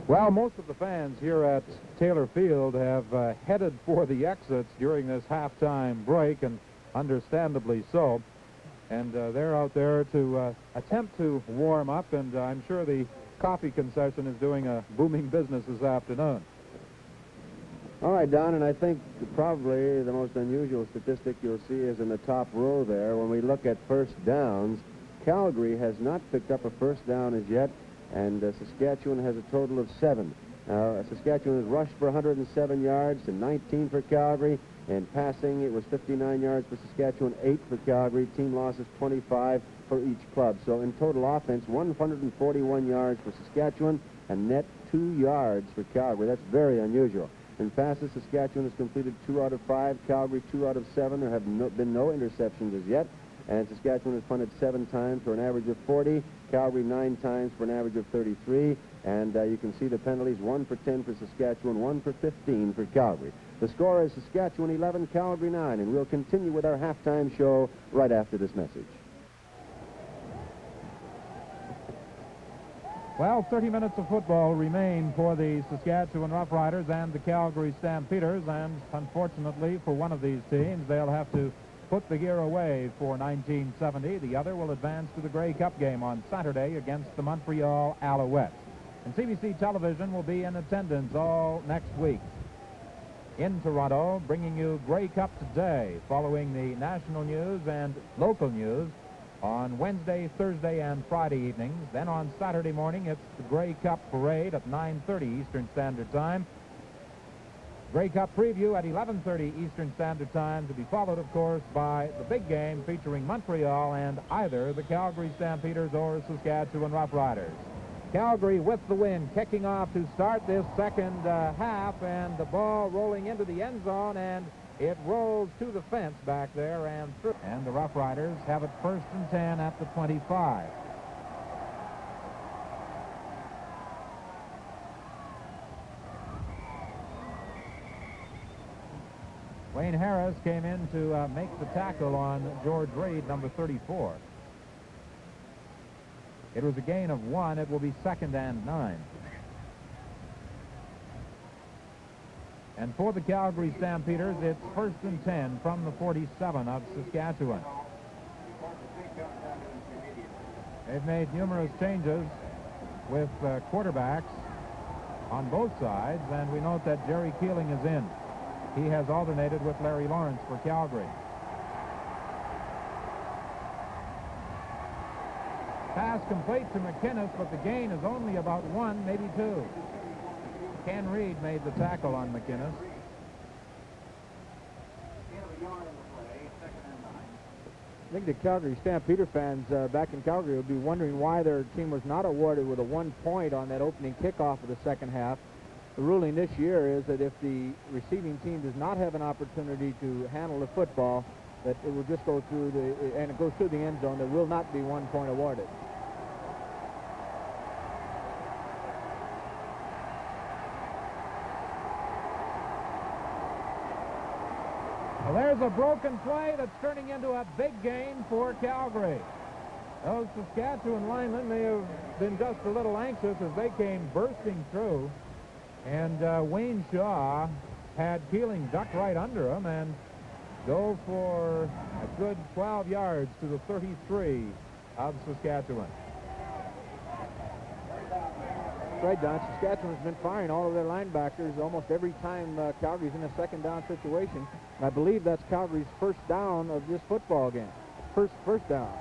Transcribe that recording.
Well, most of the fans here at Taylor Field have headed for the exits during this halftime break, and understandably so. And they're out there to attempt to warm up, and I'm sure the coffee concession is doing a booming business this afternoon. All right, Don, and I think probably the most unusual statistic you'll see is in the top row there. When we look at first downs, Calgary has not picked up a first down as yet, and Saskatchewan has a total of 7. Saskatchewan has rushed for 107 yards to 19 for Calgary. In passing, it was 59 yards for Saskatchewan, 8 for Calgary. Team losses 25 for each club. So in total offense, 141 yards for Saskatchewan and net 2 yards for Calgary. That's very unusual. In passes, Saskatchewan has completed 2 out of 5, Calgary 2 out of 7. There have been no interceptions as yet. And Saskatchewan has punted 7 times for an average of 40. Calgary 9 times for an average of 33. And you can see the penalties: 1 for 10 for Saskatchewan, 1 for 15 for Calgary. The score is Saskatchewan 11, Calgary 9. And we'll continue with our halftime show right after this message. Well, 30 minutes of football remain for the Saskatchewan Rough-Riders and the Calgary Stampeders, and unfortunately for one of these teams, they'll have to put the gear away for 1970. The other will advance to the Grey Cup game on Saturday against the Montreal Alouettes. And CBC Television will be in attendance all next week in Toronto, bringing you Grey Cup Today, following the national news and local news on Wednesday, Thursday, and Friday evenings. Then on Saturday morning, it's the Grey Cup Parade at 9:30 Eastern Standard Time. Grey Cup preview at 11:30 Eastern Standard Time, to be followed, of course, by the big game featuring Montreal and either the Calgary Stampeders or Saskatchewan Roughriders. Calgary with the win, kicking off to start this second half, and the ball rolling into the end zone, and it rolls to the fence back there and through. And the Roughriders have it 1st and 10 at the 25. Wayne Harris came in to make the tackle on George Reed, number 34. It was a gain of 1. It will be 2nd and 9. And for the Calgary Stampeders, it's 1st and 10 from the 47 of Saskatchewan. They've made numerous changes with quarterbacks on both sides, and we note that Jerry Keeling is in. He has alternated with Larry Lawrence for Calgary. Pass complete to McInnes, but the gain is only about 1, maybe 2. Ken Reed made the tackle on McInnes. I think the Calgary Stampeder fans back in Calgary will be wondering why their team was not awarded with a 1 point on that opening kickoff of the second half. The ruling this year is that if the receiving team does not have an opportunity to handle the football, that it will just go through and it goes through the end zone. There will not be 1 point awarded. Well, there's a broken play that's turning into a big gain for Calgary. Those Saskatchewan linemen may have been just a little anxious as they came bursting through. And Wayne Shaw had Keeling duck right under him and go for a good 12 yards to the 33 of Saskatchewan. Right, Don. Saskatchewan's been firing all of their linebackers almost every time Calgary's in a second down situation. And I believe that's Calgary's first down of this football game. First down.